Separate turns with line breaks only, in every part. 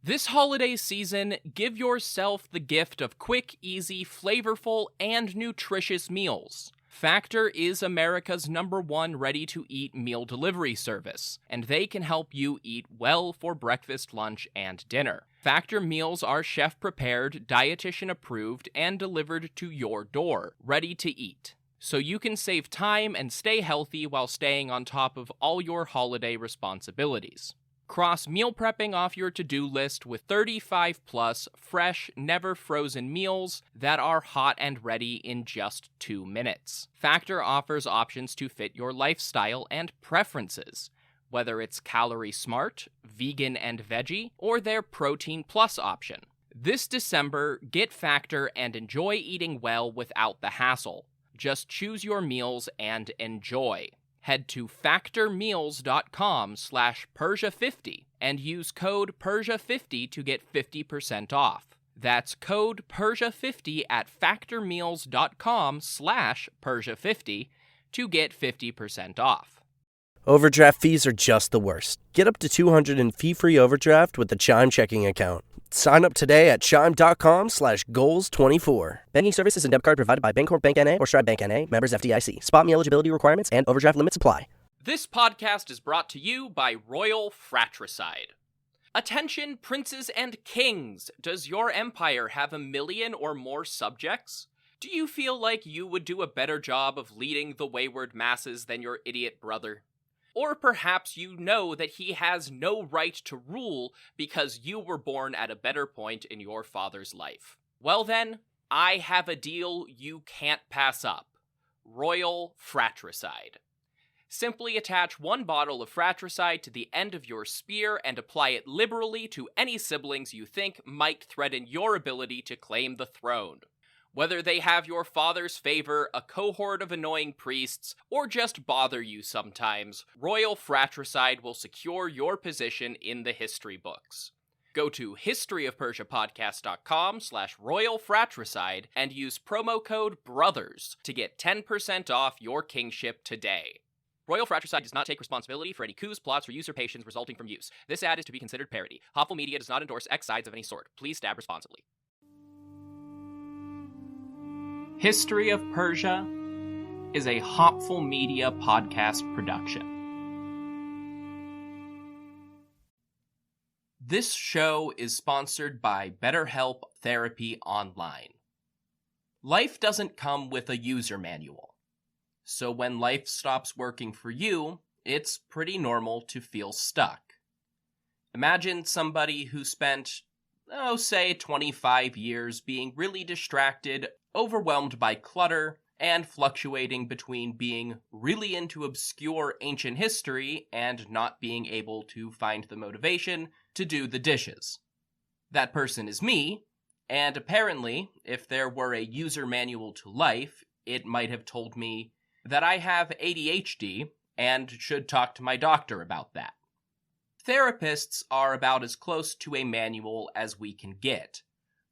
This holiday season, give yourself the gift of quick, easy, flavorful, and nutritious meals. Factor is America's #1 ready-to-eat meal delivery service, and they can help you eat well for breakfast, lunch, and dinner. Factor meals are chef-prepared, dietitian-approved, and delivered to your door, ready to eat. So you can save time and stay healthy while staying on top of all your holiday responsibilities. Cross meal prepping off your to-do list with 35-plus fresh, never-frozen meals that are hot and ready in just 2 minutes. Factor offers options to fit your lifestyle and preferences, whether it's calorie smart, vegan and veggie, or their protein plus option. This December, get Factor and enjoy eating well without the hassle. Just choose your meals and enjoy. Head to factormeals.com/Persia50 and use code Persia50 to get 50% off. That's code Persia50 at factormeals.com/Persia50 to get 50% off.
Overdraft fees are just the worst. Get up to $200 in fee-free overdraft with the Chime checking account. Sign up today at chime.com/goals24. Banking services and debit card provided by Bancorp Bank N.A. or Stride Bank N.A. Members FDIC. Spot me eligibility requirements and overdraft limits apply.
This podcast is brought to you by Royal Fratricide. Attention, princes and kings! Does your empire have 1 million or more subjects? Do you feel like you would do a better job of leading the wayward masses than your idiot brother? Or perhaps you know that he has no right to rule because you were born at a better point in your father's life. Well then, I have a deal you can't pass up. Royal Fratricide. Simply attach 1 bottle of fratricide to the end of your spear and apply it liberally to any siblings you think might threaten your ability to claim the throne. Whether they have your father's favor, a cohort of annoying priests, or just bother you sometimes, Royal Fratricide will secure your position in the history books. Go to historyofpersiapodcast.com/Royal Fratricide and use promo code BROTHERS to get 10% off your kingship today. Royal Fratricide does not take responsibility for any coups, plots, or usurpations resulting from use. This ad is to be considered parody. Hopful Media does not endorse X sides of any sort. Please stab responsibly. History of Persia is a Hopful Media podcast production. This show is sponsored by BetterHelp Therapy Online. Life doesn't come with a user manual, so when life stops working for you, it's pretty normal to feel stuck. Imagine somebody who spent, say 25 years being really distracted, overwhelmed by clutter, and fluctuating between being really into obscure ancient history and not being able to find the motivation to do the dishes. That person is me, and apparently, if there were a user manual to life, it might have told me that I have ADHD and should talk to my doctor about that. Therapists are about as close to a manual as we can get.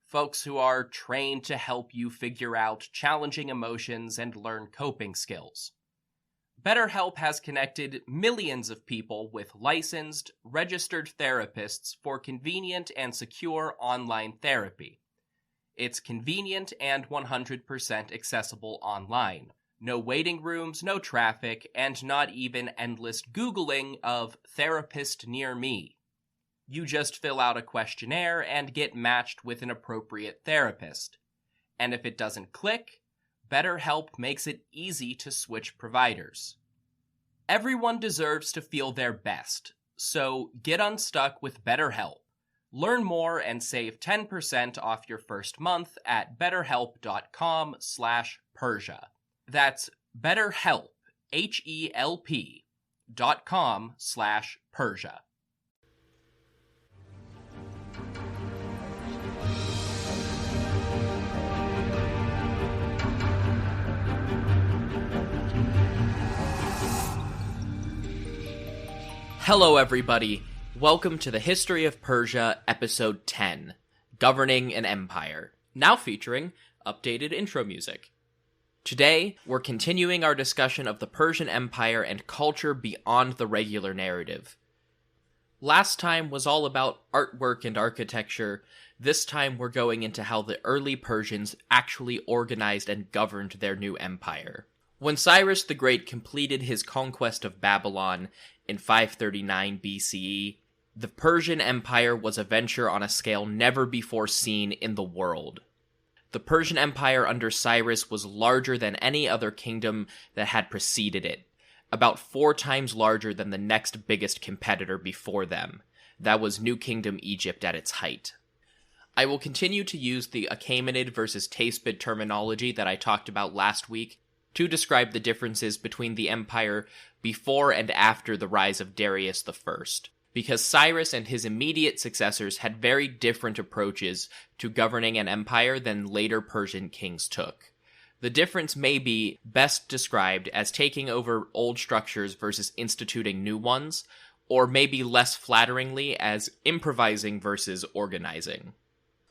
Folks who are trained to help you figure out challenging emotions and learn coping skills. BetterHelp has connected millions of people with licensed, registered therapists for convenient and secure online therapy. It's convenient and 100% accessible online. No waiting rooms, no traffic, and not even endless Googling of therapist near me. You just fill out a questionnaire and get matched with an appropriate therapist. And if it doesn't click, BetterHelp makes it easy to switch providers. Everyone deserves to feel their best, so get unstuck with BetterHelp. Learn more and save 10% off your first month at betterhelp.com/Persia. That's BetterHelp, HELP.com/Persia. Hello everybody, welcome to the History of Persia, Episode 10, Governing an Empire, now featuring updated intro music. Today, we're continuing our discussion of the Persian Empire and culture beyond the regular narrative.
Last time was all about artwork and architecture. This time we're going into how the early Persians actually organized and governed their new empire. When Cyrus the Great completed his conquest of Babylon in 539 BCE, the Persian Empire was a venture on a scale never before seen in the world. The Persian Empire under Cyrus was larger than any other kingdom that had preceded it, about 4 times larger than the next biggest competitor before them. That was New Kingdom Egypt at its height. I will continue to use the Achaemenid versus Teispid terminology that I talked about last week to describe the differences between the empire before and after the rise of Darius I, because Cyrus and his immediate successors had very different approaches to governing an empire than later Persian kings took. The difference may be best described as taking over old structures versus instituting new ones, or maybe less flatteringly as improvising versus organizing.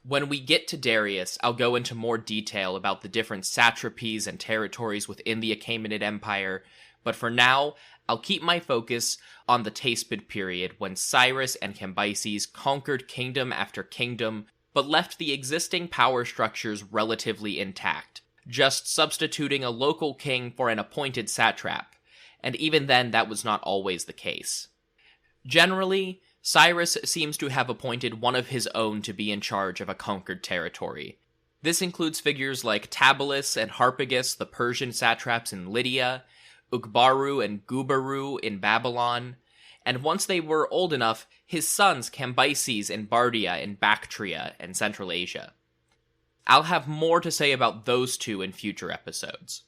When we get to Darius, I'll go into more detail about the different satrapies and territories within the Achaemenid Empire, but for now, I'll keep my focus on the Teispid period when Cyrus and Cambyses conquered kingdom after kingdom, but left the existing power structures relatively intact, just substituting a local king for an appointed satrap, and even then that was not always the case. Generally, Cyrus seems to have appointed one of his own to be in charge of a conquered territory. This includes figures like Tabalus and Harpagus, the Persian satraps in Lydia, Ukbaru and Gubaru in Babylon, and once they were old enough, his sons Cambyses and Bardia in Bactria and Central Asia. I'll have more to say about those two in future episodes.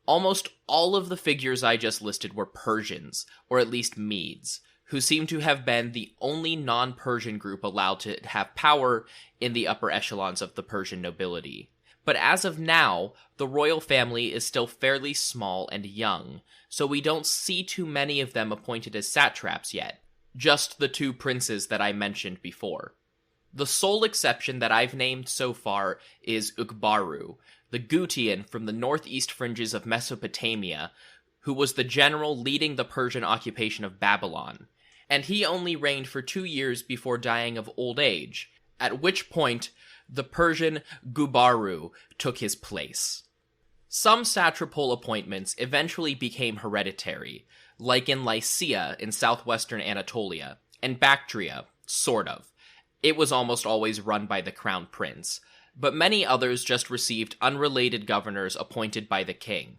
Almost all of the figures I just listed were Persians, or at least Medes, who seem to have been the only non-Persian group allowed to have power in the upper echelons of the Persian nobility. But as of now, the royal family is still fairly small and young, so we don't see too many of them appointed as satraps yet, just the 2 princes that I mentioned before. The sole exception that I've named so far is Ukbaru, the Gutian from the northeast fringes of Mesopotamia, who was the general leading the Persian occupation of Babylon, and he only reigned for 2 years before dying of old age, at which point the Persian Gubaru took his place. Some satrapal appointments eventually became hereditary, like in Lycia in southwestern Anatolia, and Bactria, sort of. It was almost always run by the crown prince, but many others just received unrelated governors appointed by the king.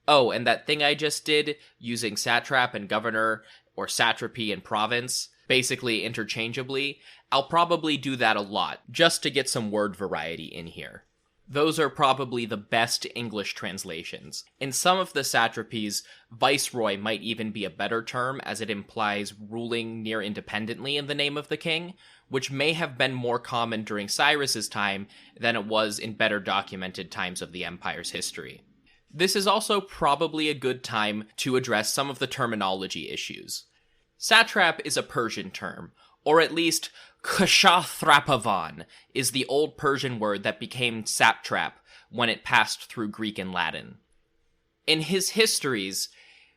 Oh, and that thing I just did, using satrap and governor, or satrapy and province, basically interchangeably, I'll probably do that a lot, just to get some word variety in here. Those are probably the best English translations. In some of the satrapies, viceroy might even be a better term, as it implies ruling near independently in the name of the king, which may have been more common during Cyrus's time than it was in better documented times of the empire's history. This is also probably a good time to address some of the terminology issues. Satrap is a Persian term, or at least kshathrapavan is the old Persian word that became satrap when it passed through Greek and Latin. In his histories,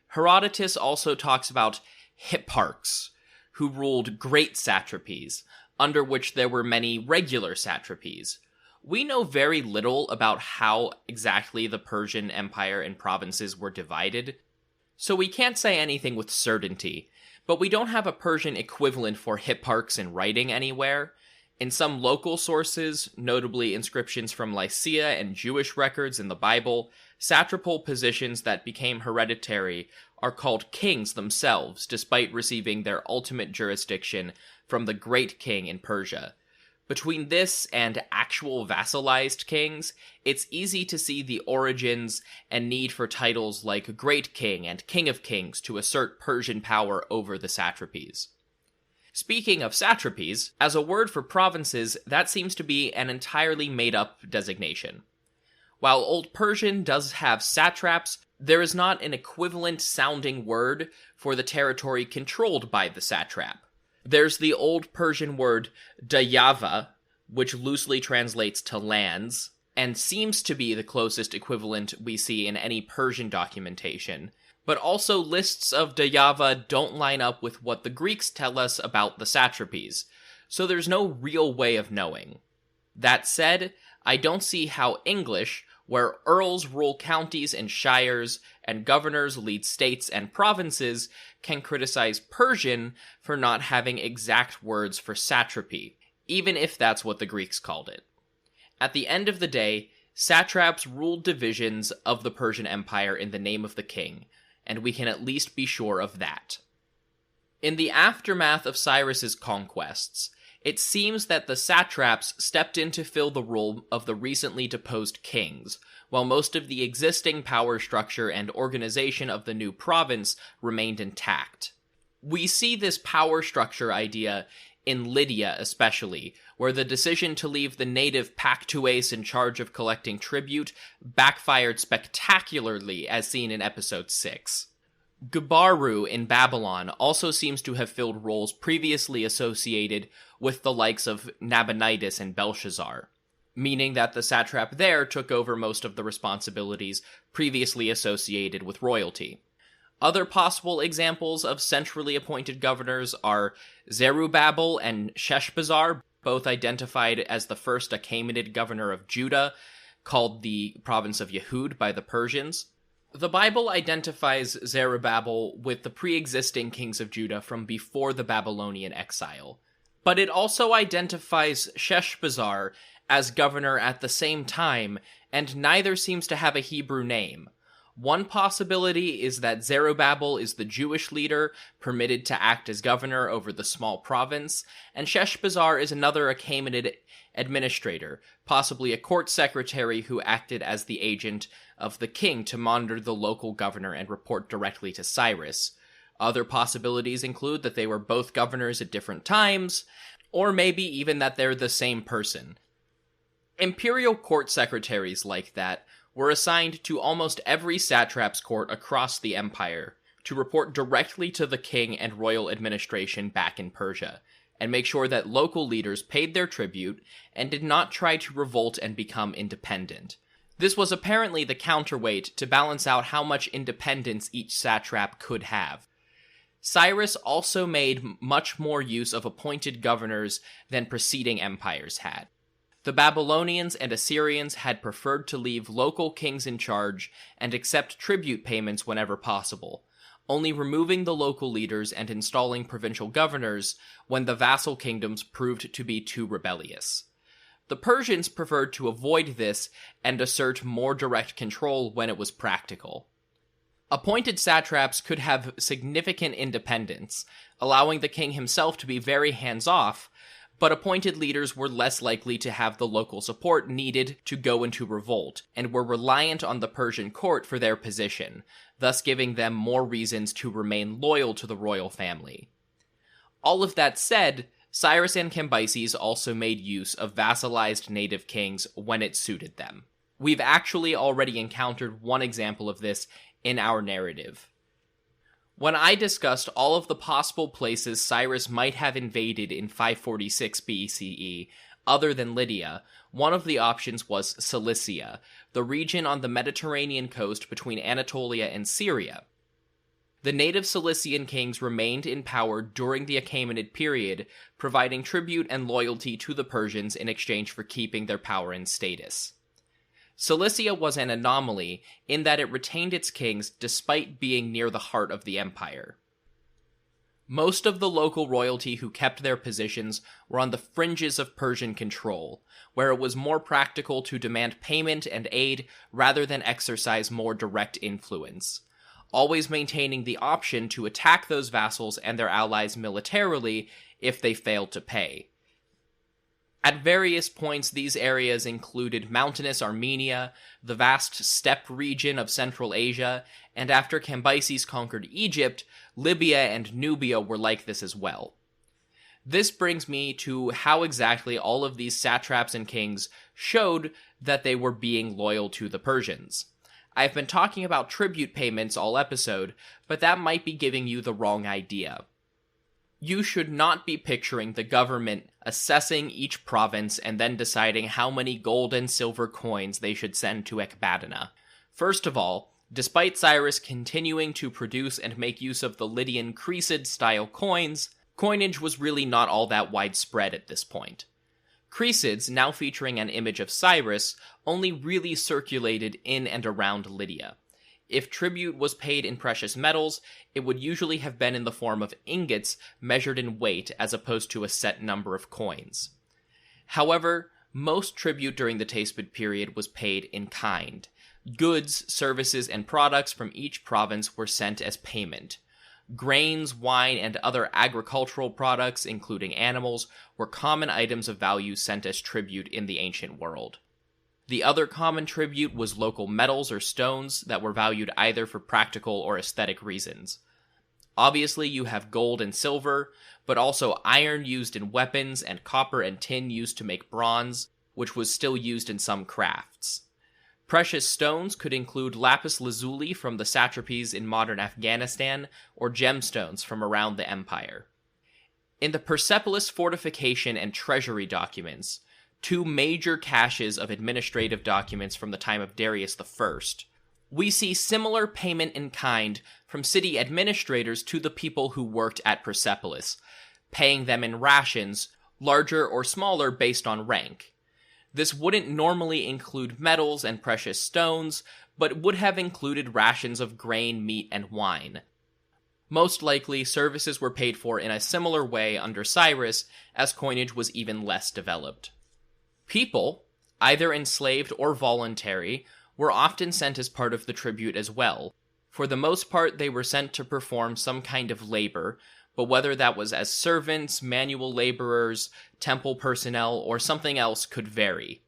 Herodotus also talks about hipparchs, who ruled great satrapies, under which there were many regular satrapies. We know very little about how exactly the Persian Empire and provinces were divided, so we can't say anything with certainty, but we don't have a Persian equivalent for hipparchs in writing anywhere. In some local sources, notably inscriptions from Lycia and Jewish records in the Bible, satrapal positions that became hereditary are called kings themselves, despite receiving their ultimate jurisdiction from the great king in Persia. Between this and actual vassalized kings, it's easy to see the origins and need for titles like Great King and King of Kings to assert Persian power over the satrapies. Speaking of satrapies, as a word for provinces, that seems to be an entirely made-up designation. While Old Persian does have satraps, there is not an equivalent-sounding word for the territory controlled by the satrap. There's the Old Persian word dayava, which loosely translates to lands, and seems to be the closest equivalent we see in any Persian documentation, But also lists of Dayava don't line up with what the Greeks tell us about the satrapies, so there's no real way of knowing. That said, I don't see how English, where earls rule counties and shires, and governors lead states and provinces, can criticize Persian for not having exact words for satrapy, even if that's what the Greeks called it. At the end of the day, satraps ruled divisions of the Persian Empire in the name of the king, and we can at least be sure of that. In the aftermath of Cyrus's conquests, it seems that the satraps stepped in to fill the role of the recently deposed kings, while most of the existing power structure and organization of the new province remained intact. We see this power structure idea in Lydia especially, where the decision to leave the native Pactuace in charge of collecting tribute backfired spectacularly, as seen in episode 6. Gubaru in Babylon also seems to have filled roles previously associated with the likes of Nabonidus and Belshazzar, meaning that the satrap there took over most of the responsibilities previously associated with royalty. Other possible examples of centrally appointed governors are Zerubbabel and Sheshbazzar, both identified as the first Achaemenid governor of Judah, called the province of Yehud by the Persians. The Bible identifies Zerubbabel with the pre-existing kings of Judah from before the Babylonian exile, but it also identifies Sheshbazzar as governor at the same time, and neither seems to have a Hebrew name. One possibility is that Zerubbabel is the Jewish leader permitted to act as governor over the small province, and Sheshbazzar is another Achaemenid administrator, possibly a court secretary who acted as the agent of the king to monitor the local governor and report directly to Cyrus. Other possibilities include that they were both governors at different times, or maybe even that they're the same person. Imperial court secretaries like that were assigned to almost every satrap's court across the empire to report directly to the king and royal administration back in Persia, and make sure that local leaders paid their tribute and did not try to revolt and become independent. This was apparently the counterweight to balance out how much independence each satrap could have. Cyrus also made much more use of appointed governors than preceding empires had. The Babylonians and Assyrians had preferred to leave local kings in charge and accept tribute payments whenever possible, only removing the local leaders and installing provincial governors when the vassal kingdoms proved to be too rebellious. The Persians preferred to avoid this and assert more direct control when it was practical. Appointed satraps could have significant independence, allowing the king himself to be very hands-off, but appointed leaders were less likely to have the local support needed to go into revolt, and were reliant on the Persian court for their position, thus giving them more reasons to remain loyal to the royal family. All of that said, Cyrus and Cambyses also made use of vassalized native kings when it suited them. We've actually already encountered one example of this in our narrative. When I discussed all of the possible places Cyrus might have invaded in 546 BCE, other than Lydia, one of the options was Cilicia, the region on the Mediterranean coast between Anatolia and Syria. The native Cilician kings remained in power during the Achaemenid period, providing tribute and loyalty to the Persians in exchange for keeping their power and status. Cilicia was an anomaly in that it retained its kings despite being near the heart of the empire. Most of the local royalty who kept their positions were on the fringes of Persian control, where it was more practical to demand payment and aid rather than exercise more direct influence, always maintaining the option to attack those vassals and their allies militarily if they failed to pay. At various points, these areas included mountainous Armenia, the vast steppe region of Central Asia, and after Cambyses conquered Egypt, Libya and Nubia were like this as well. This brings me to how exactly all of these satraps and kings showed that they were being loyal to the Persians. I've been talking about tribute payments all episode, but that might be giving you the wrong idea. You should not be picturing the government assessing each province and then deciding how many gold and silver coins they should send to Ecbatana. First of all, Despite Cyrus continuing to produce and make use of the Lydian Cressid-style coins, coinage was really not all that widespread at this point. Cressids, now featuring an image of Cyrus, only really circulated in and around Lydia. If tribute was paid in precious metals, it would usually have been in the form of ingots measured in weight as opposed to a set number of coins. However, most tribute during the Teispid period was paid in kind. Goods, services, and products from each province were sent as payment. Grains, wine, and other agricultural products, including animals, were common items of value sent as tribute in the ancient world. The other common tribute was local metals or stones that were valued either for practical or aesthetic reasons. Obviously, you have gold and silver, but also iron used in weapons and copper and tin used to make bronze, which was still used in some crafts. Precious stones could include lapis lazuli from the satrapies in modern Afghanistan, or gemstones from around the empire. In the Persepolis fortification and treasury documents, two major caches of administrative documents from the time of Darius I, we see similar payment in kind from city administrators to the people who worked at Persepolis, paying them in rations, larger or smaller based on rank. This wouldn't normally include metals and precious stones, but would have included rations of grain, meat, and wine. Most likely, services were paid for in a similar way under Cyrus, as coinage was even less developed. People, either enslaved or voluntary, were often sent as part of the tribute as well. For the most part, they were sent to perform some kind of labor, but whether that was as servants, manual laborers, temple personnel, or something else could vary.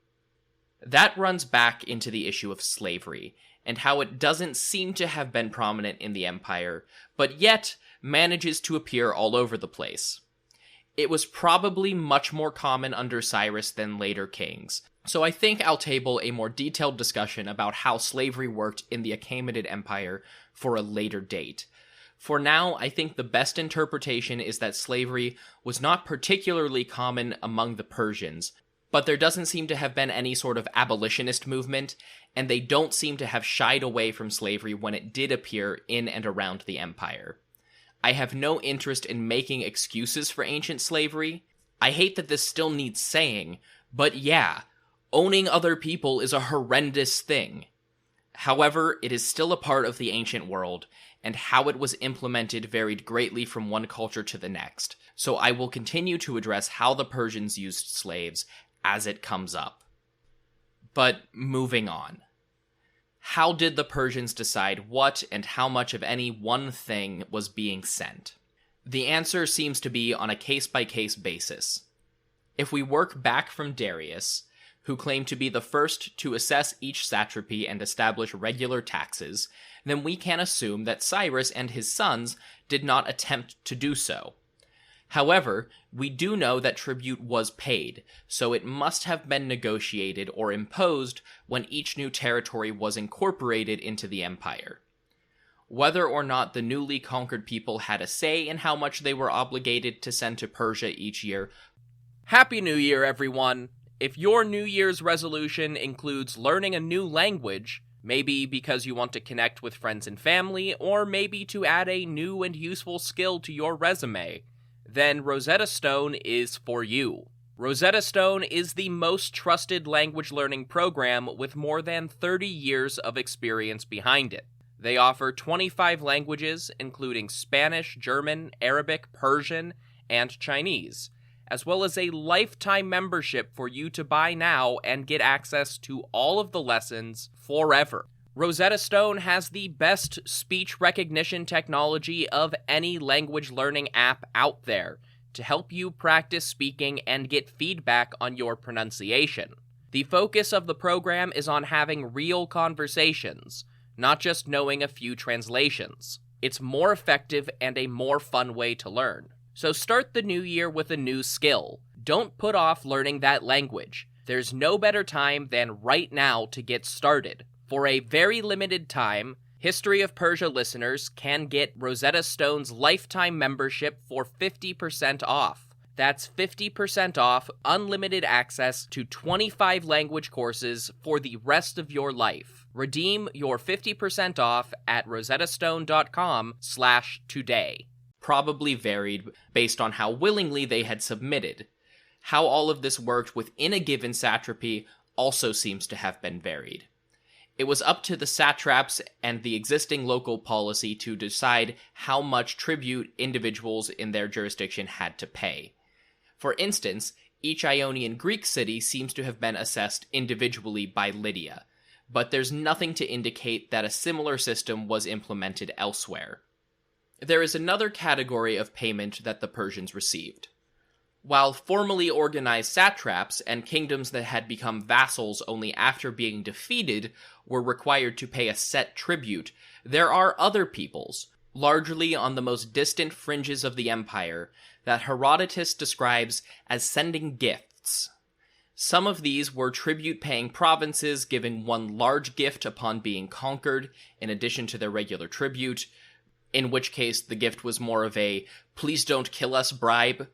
That runs back into the issue of slavery, and how it doesn't seem to have been prominent in the empire, but yet manages to appear all over the place. It was probably much more common under Cyrus than later kings, so I think I'll table a more detailed discussion about how slavery worked in the Achaemenid Empire for a later date. For now, I think the best interpretation is that slavery was not particularly common among the Persians, but there doesn't seem to have been any sort of abolitionist movement, and they don't seem to have shied away from slavery when it did appear in and around the empire. I have no interest in making excuses for ancient slavery. I hate that this still needs saying, but yeah, owning other people is a horrendous thing. However, it is still a part of the ancient world, and how it was implemented varied greatly from one culture to the next, so I will continue to address how the Persians used slaves as it comes up. But moving on. How did the Persians decide what and how much of any one thing was being sent? The answer seems to be on a case-by-case basis. If we work back from Darius, who claimed to be the first to assess each satrapy and establish regular taxes, then we can assume that Cyrus and his sons did not attempt to do so. However, we do know that tribute was paid, so it must have been negotiated or imposed when each new territory was incorporated into the empire. Whether or not the newly conquered people had a say in how much they were obligated to send to Persia each year.
Happy New Year, everyone! If your New Year's resolution includes learning a new language, maybe because you want to connect with friends and family, or maybe to add a new and useful skill to your resume, then Rosetta Stone is for you. Rosetta Stone is the most trusted language learning program with more than 30 years of experience behind it. They offer 25 languages, including Spanish, German, Arabic, Persian, and Chinese, as well as a lifetime membership for you to buy now and get access to all of the lessons forever. Rosetta Stone has the best speech recognition technology of any language learning app out there to help you practice speaking and get feedback on your pronunciation. The focus of the program is on having real conversations, not just knowing a few translations. It's more effective and a more fun way to learn. So start the new year with a new skill. Don't put off learning that language. There's no better time than right now to get started. For a very limited time, History of Persia listeners can get Rosetta Stone's lifetime membership for 50% off.
That's 50% off, unlimited access to 25 language courses for the rest of your life. Redeem your 50% off at rosettastone.com/today. Probably varied based on how willingly they had submitted. How all of this worked within a given satrapy also seems to have been varied. It was up to the satraps and the existing local policy to decide how much tribute individuals in their jurisdiction had to pay. For instance, each Ionian Greek city seems to have been assessed individually by Lydia, but there's nothing to indicate that a similar system was implemented elsewhere. There is another category of payment that the Persians received. While formally organized satraps and kingdoms that had become vassals only after being defeated were required to pay a set tribute, there are other peoples, largely on the most distant fringes of the empire, that Herodotus describes as sending gifts. Some of these were tribute-paying provinces giving one large gift upon being conquered, in addition to their regular tribute, in which case the gift was more of a "please don't kill us" bribe.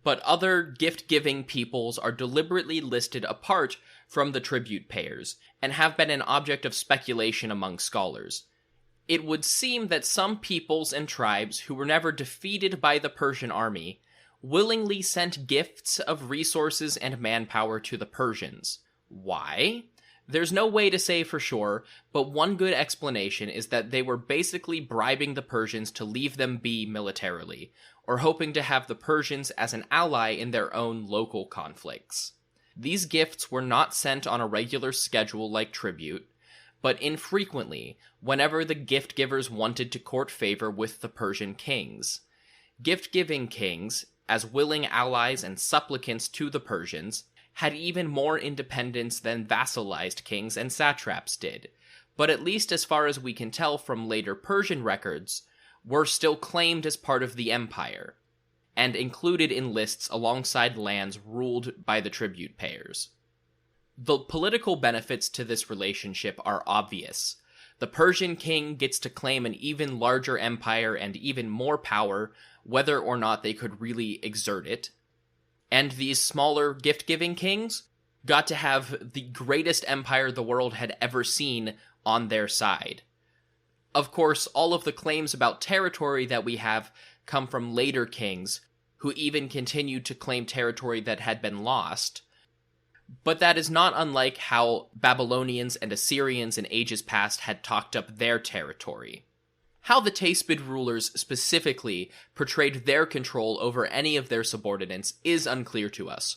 But other gift-giving peoples are deliberately listed apart from the tribute payers, and have been an object of speculation among scholars. It would seem that some peoples and tribes who were never defeated by the Persian army willingly sent gifts of resources and manpower to the Persians. Why? There's no way to say for sure, but one good explanation is that they were basically bribing the Persians to leave them be militarily, or hoping to have the Persians as an ally in their own local conflicts. These gifts were not sent on a regular schedule like tribute, but infrequently, whenever the gift-givers wanted to court favor with the Persian kings. Gift-giving kings, as willing allies and supplicants to the Persians, had even more independence than vassalized kings and satraps did, but at least as far as we can tell from later Persian records, were still claimed as part of the empire, and included in lists alongside lands ruled by the tribute payers. The political benefits to this relationship are obvious. The Persian king gets to claim an even larger empire and even more power, whether or not they could really exert it. And these smaller gift-giving kings got to have the greatest empire the world had ever seen on their side. Of course, all of the claims about territory that we have come from later kings, who even continued to claim territory that had been lost. But that is not unlike how Babylonians and Assyrians in ages past had talked up their territory. How the Teispid rulers specifically portrayed their control over any of their subordinates is unclear to us.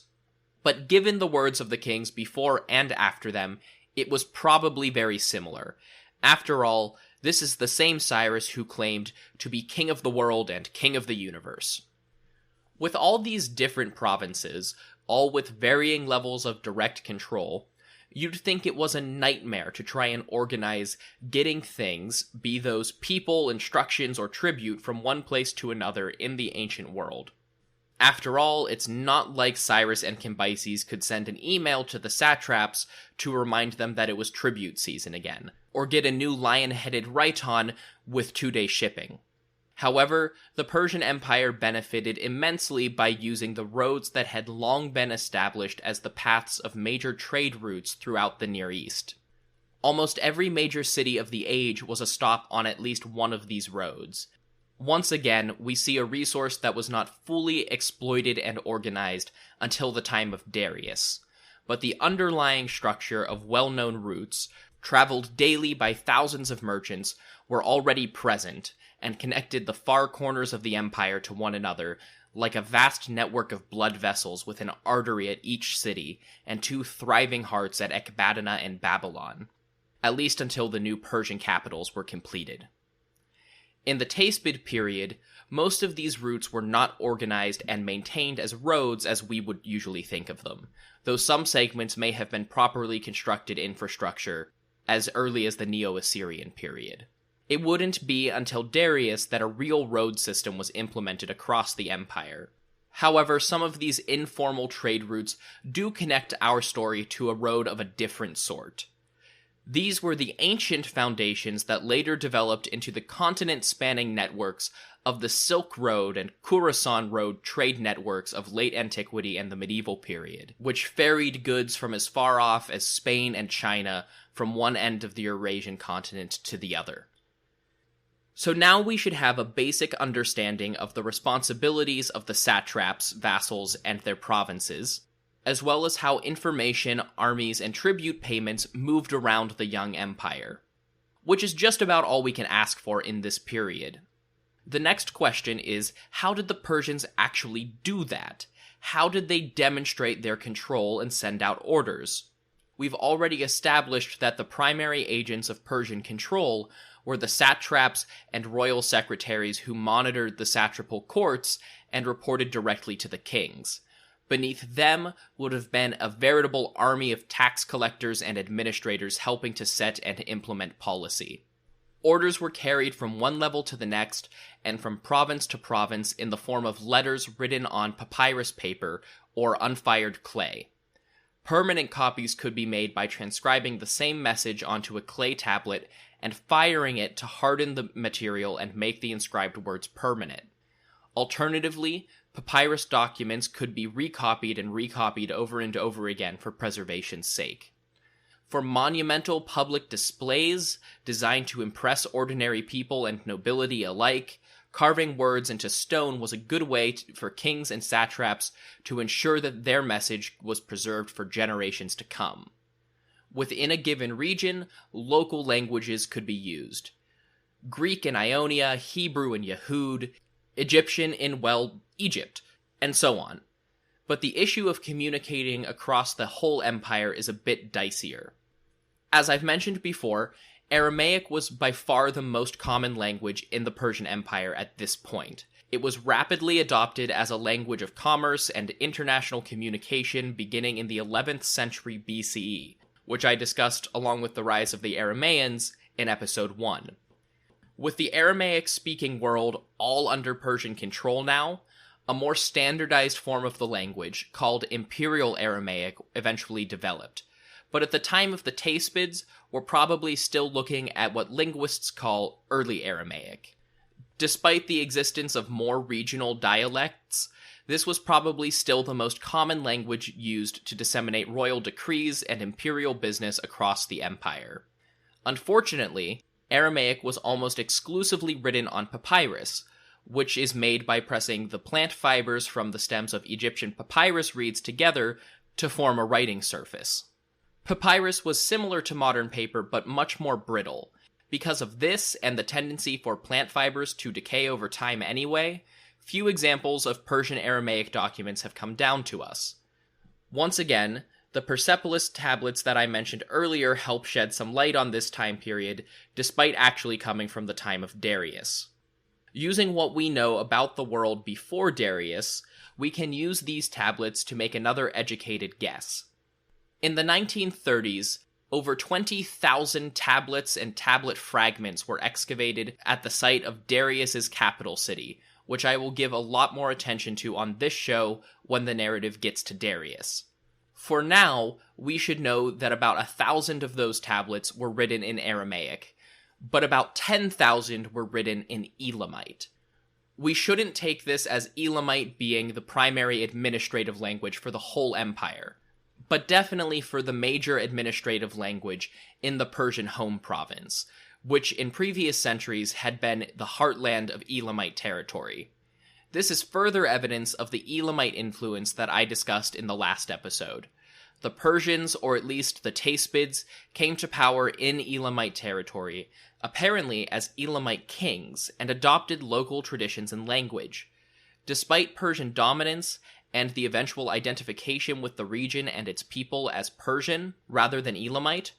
But given the words of the kings before and after them, it was probably very similar. After all, this is the same Cyrus who claimed to be king of the world and king of the universe. With all these different provinces, all with varying levels of direct control, you'd think it was a nightmare to try and organize getting things, be those people, instructions, or tribute, from one place to another in the ancient world. After all, it's not like Cyrus and Cambyses could send an email to the satraps to remind them that it was tribute season again, or get a new lion-headed Rhiton with 2-day shipping. However, the Persian Empire benefited immensely by using the roads that had long been established as the paths of major trade routes throughout the Near East. Almost every major city of the age was a stop on at least one of these roads. Once again, we see a resource that was not fully exploited and organized until the time of Darius, but the underlying structure of well-known routes, traveled daily by thousands of merchants, were already present, and connected the far corners of the empire to one another, like a vast network of blood vessels with an artery at each city, and 2 thriving hearts at Ecbatana and Babylon, at least until the new Persian capitals were completed. In the Teispid period, most of these routes were not organized and maintained as roads as we would usually think of them, though some segments may have been properly constructed infrastructure as early as the Neo-Assyrian period. It wouldn't be until Darius that a real road system was implemented across the empire. However, some of these informal trade routes do connect our story to a road of a different sort. These were the ancient foundations that later developed into the continent-spanning networks of the Silk Road and Khorasan Road trade networks of late antiquity and the medieval period, which ferried goods from as far off as Spain and China from one end of the Eurasian continent to the other. So now we should have a basic understanding of the responsibilities of the satraps, vassals, and their provinces, as well as how information, armies, and tribute payments moved around the young empire, which is just about all we can ask for in this period. The next question is, how did the Persians actually do that? How did they demonstrate their control and send out orders? We've already established that the primary agents of Persian control were the satraps and royal secretaries who monitored the satrapal courts and reported directly to the kings. Beneath them would have been a veritable army of tax collectors and administrators helping to set and implement policy. Orders were carried from one level to the next, and from province to province in the form of letters written on papyrus paper or unfired clay. Permanent copies could be made by transcribing the same message onto a clay tablet and firing it to harden the material and make the inscribed words permanent. Alternatively, papyrus documents could be recopied and recopied over and over again for preservation's sake. For monumental public displays designed to impress ordinary people and nobility alike, carving words into stone was a good way for kings and satraps to ensure that their message was preserved for generations to come. Within a given region, local languages could be used. Greek in Ionia, Hebrew in Yehud, Egyptian in, Egypt, and so on. But the issue of communicating across the whole empire is a bit dicier. As I've mentioned before, Aramaic was by far the most common language in the Persian Empire at this point. It was rapidly adopted as a language of commerce and international communication beginning in the 11th century BCE, which I discussed along with the rise of the Aramaeans in episode 1. With the Aramaic-speaking world all under Persian control now, a more standardized form of the language, called Imperial Aramaic, eventually developed. But at the time of the Teispids, we're probably still looking at what linguists call Early Aramaic. Despite the existence of more regional dialects, this was probably still the most common language used to disseminate royal decrees and imperial business across the empire. Unfortunately, Aramaic was almost exclusively written on papyrus, which is made by pressing the plant fibers from the stems of Egyptian papyrus reeds together to form a writing surface. Papyrus was similar to modern paper but much more brittle. Because of this and the tendency for plant fibers to decay over time anyway, few examples of Persian Aramaic documents have come down to us. Once again, the Persepolis tablets that I mentioned earlier help shed some light on this time period, despite actually coming from the time of Darius. Using what we know about the world before Darius, we can use these tablets to make another educated guess. In the 1930s, over 20,000 tablets and tablet fragments were excavated at the site of Darius's capital city, which I will give a lot more attention to on this show when the narrative gets to Darius. For now, we should know that about 1,000 of those tablets were written in Aramaic, but about 10,000 were written in Elamite. We shouldn't take this as Elamite being the primary administrative language for the whole empire, but definitely for the major administrative language in the Persian home province, which in previous centuries had been the heartland of Elamite territory. This is further evidence of the Elamite influence that I discussed in the last episode. The Persians, or at least the Teispids, came to power in Elamite territory, apparently as Elamite kings, and adopted local traditions and language. Despite Persian dominance, and the eventual identification with the region and its people as Persian rather than Elamite,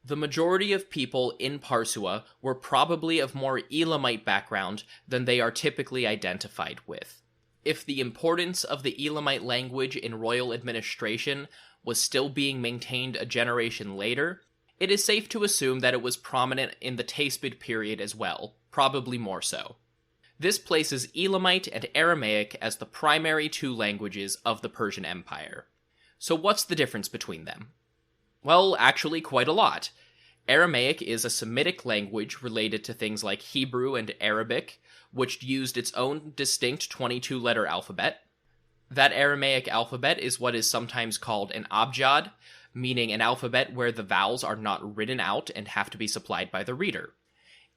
the majority of people in Parsua were probably of more Elamite background than they are typically identified with. If the importance of the Elamite language in royal administration was still being maintained a generation later, it is safe to assume that it was prominent in the Teispid period as well, probably more so. This places Elamite and Aramaic as the primary two languages of the Persian Empire. So what's the difference between them? Well, actually quite a lot. Aramaic is a Semitic language related to things like Hebrew and Arabic, which used its own distinct 22-letter alphabet. That Aramaic alphabet is what is sometimes called an abjad, meaning an alphabet where the vowels are not written out and have to be supplied by the reader.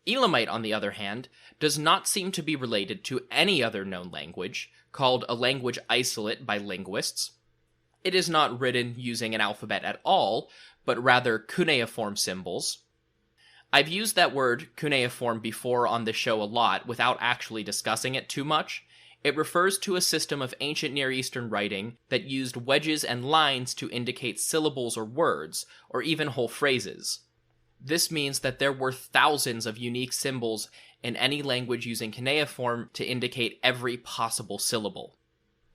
Elamite, on the other hand, does not seem to be related to any other known language, called a language isolate by linguists. It is not written using an alphabet at all, but rather cuneiform symbols. I've used that word cuneiform before on this show a lot without actually discussing it too much. It refers to a system of ancient Near Eastern writing that used wedges and lines to indicate syllables or words, or even whole phrases. This means that there were thousands of unique symbols in any language using cuneiform to indicate every possible syllable.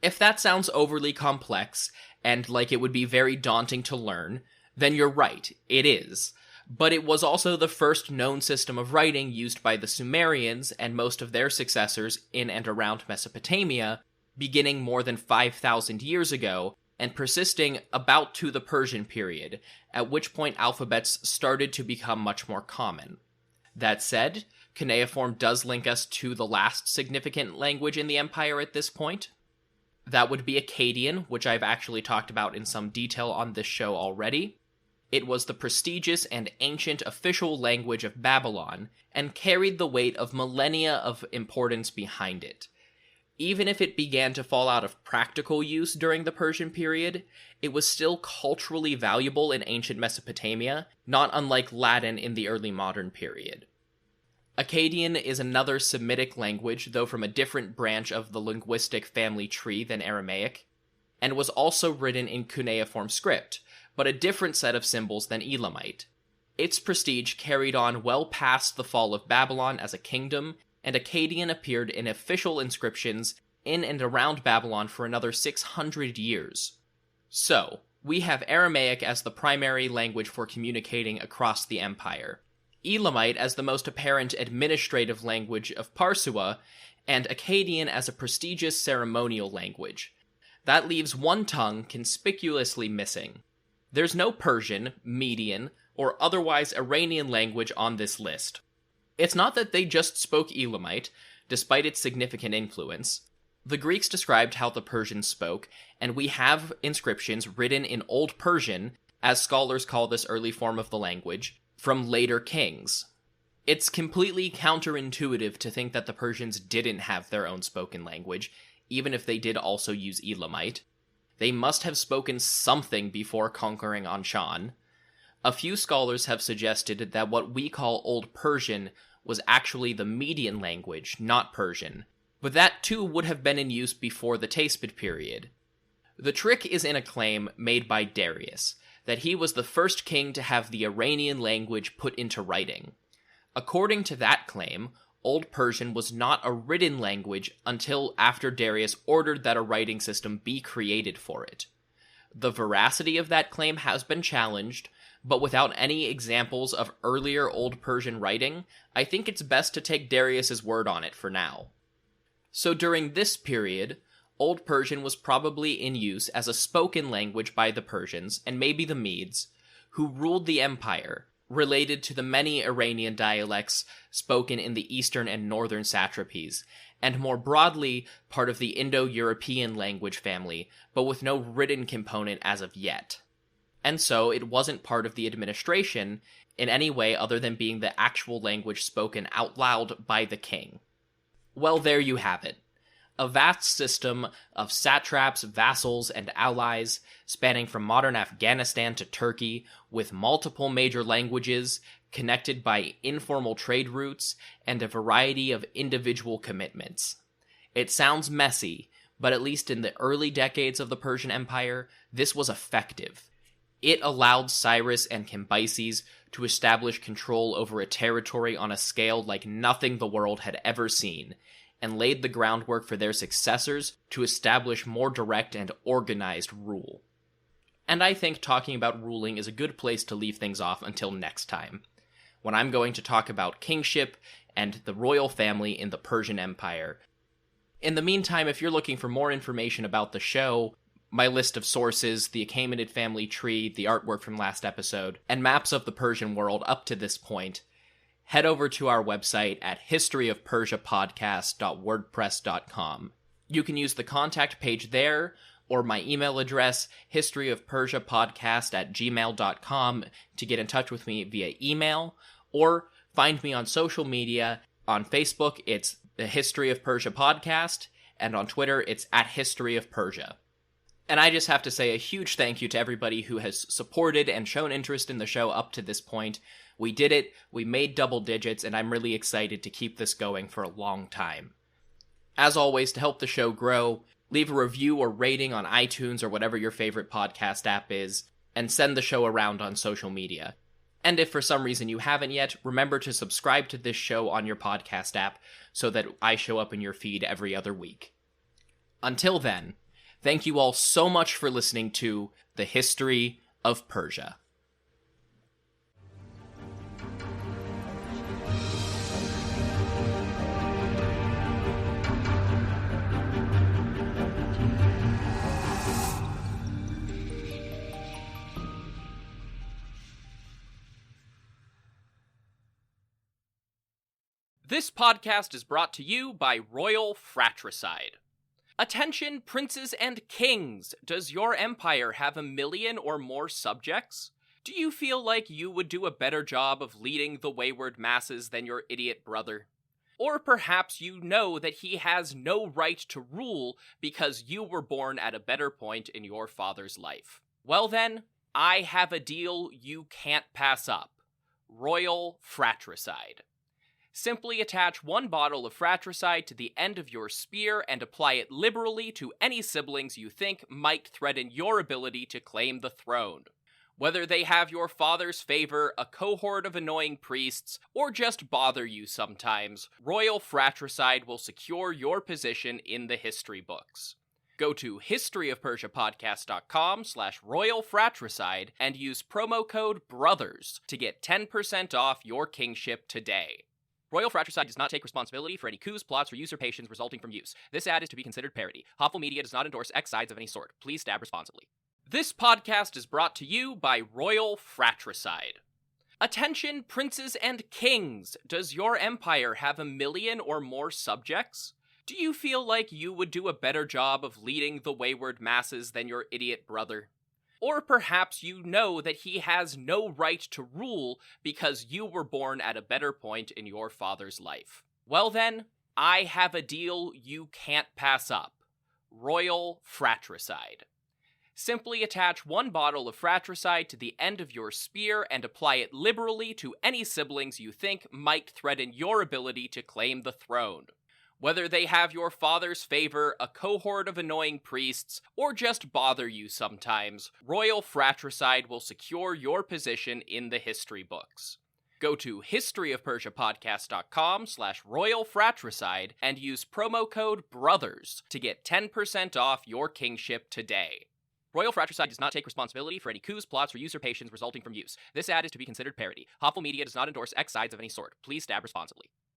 If that sounds overly complex, and like it would be very daunting to learn, then you're right, it is. But it was also the first known system of writing used by the Sumerians and most of their successors in and around Mesopotamia, beginning more than 5,000 years ago, and persisting about to the Persian period, at which point alphabets started to become much more common. That said, cuneiform does link us to the last significant language in the empire at this point. That would be Akkadian, which I've actually talked about in some detail on this show already. It was the prestigious and ancient official language of Babylon, and carried the weight of millennia of importance behind it. Even if it began to fall out of practical use during the Persian period, it was still culturally valuable in ancient Mesopotamia, not unlike Latin in the early modern period. Akkadian is another Semitic language, though from a different branch of the linguistic family tree than Aramaic, and was also written in cuneiform script, but a different set of symbols than Elamite. Its prestige carried on well past the fall of Babylon as a kingdom, and Akkadian appeared in official inscriptions in and around Babylon for another 600 years. So, we have Aramaic as the primary language for communicating across the empire, Elamite as the most apparent administrative language of Parsua, and Akkadian as a prestigious ceremonial language. That leaves one tongue conspicuously missing. There's no Persian, Median, or otherwise Iranian language on this list. It's not that they just spoke Elamite, despite its significant influence. The Greeks described how the Persians spoke, and we have inscriptions written in Old Persian, as scholars call this early form of the language, from later kings. It's completely counterintuitive to think that the Persians didn't have their own spoken language, even if they did also use Elamite. They must have spoken something before conquering Anshan. A few scholars have suggested that what we call Old Persian was actually the Median language, not Persian, but that too would have been in use before the Teispid period. The trick is in a claim made by Darius, that he was the first king to have the Iranian language put into writing. According to that claim, Old Persian was not a written language until after Darius ordered that a writing system be created for it. The veracity of that claim has been challenged, but without any examples of earlier Old Persian writing, I think it's best to take Darius's word on it for now. So during this period, Old Persian was probably in use as a spoken language by the Persians, and maybe the Medes, who ruled the empire, related to the many Iranian dialects spoken in the eastern and northern satrapies, and more broadly, part of the Indo-European language family, but with no written component as of yet. And so it wasn't part of the administration in any way other than being the actual language spoken out loud by the king. Well, there you have it. A vast system of satraps, vassals, and allies, spanning from modern Afghanistan to Turkey, with multiple major languages, connected by informal trade routes, and a variety of individual commitments. It sounds messy, but at least in the early decades of the Persian Empire, this was effective. It allowed Cyrus and Cambyses to establish control over a territory on a scale like nothing the world had ever seen, and laid the groundwork for their successors to establish more direct and organized rule. And I think talking about ruling is a good place to leave things off until next time, when I'm going to talk about kingship and the royal family in the Persian Empire. In the meantime, if you're looking for more information about the show, my list of sources, the Achaemenid family tree, the artwork from last episode, and maps of the Persian world up to this point, head over to our website at historyofpersiapodcast.wordpress.com. You can use the contact page there, or my email address, historyofpersiapodcast@gmail.com, to get in touch with me via email, or find me on social media. On Facebook, it's the History of Persia Podcast, and on Twitter, it's at History of Persia. And I just have to say a huge thank you to everybody who has supported and shown interest in the show up to this point. We did it, we made double digits, and I'm really excited to keep this going for a long time. As always, to help the show grow, leave a review or rating on iTunes or whatever your favorite podcast app is, and send the show around on social media. And if for some reason you haven't yet, remember to subscribe to this show on your podcast app so that I show up in your feed every other week. Until then, thank you all so much for listening to The History of Persia. This podcast is brought to you by Royal Fratricide. Attention, princes and kings! Does your empire have 1 million or more subjects? Do you feel like you would do a better job of leading the wayward masses than your idiot brother? Or perhaps you know that he has no right to rule because you were born at a better point in your father's life. Well then, I have a deal you can't pass up. Royal Fratricide. Simply attach 1 bottle of fratricide to the end of your spear and apply it liberally to any siblings you think might threaten your ability to claim the throne. Whether they have your father's favor, a cohort of annoying priests, or just bother you sometimes, Royal Fratricide will secure your position in the history books. Go to historyofpersiapodcast.com/Royal Fratricide and use promo code BROTHERS to get 10% off your kingship today. Royal Fratricide does not take responsibility for any coups, plots, or usurpations resulting from use. This ad is to be considered parody. Hopful Media does not endorse X sides of any sort. Please stab responsibly. This podcast is brought to you by Royal Fratricide. Attention, princes and kings! Does your empire have 1 million or more subjects? Do you feel like you would do a better job of leading the wayward masses than your idiot brother? Or perhaps you know that he has no right to rule because you were born at a better point in your father's life. Well then, I have a deal you can't pass up. Royal Fratricide. Simply attach 1 bottle of fratricide to the end of your spear and apply it liberally to any siblings you think might threaten your ability to claim the throne. Whether they have your father's favor, a cohort of annoying priests, or just bother you sometimes, Royal Fratricide will secure your position in the history books. Go to historyofpersiapodcast.com/Royal Fratricide and use promo code BROTHERS to get 10% off your kingship today. Royal Fratricide does not take responsibility for any coups, plots, or usurpations resulting from use. This ad is to be considered parody. Hopful Media does not endorse X sides of any sort. Please stab responsibly.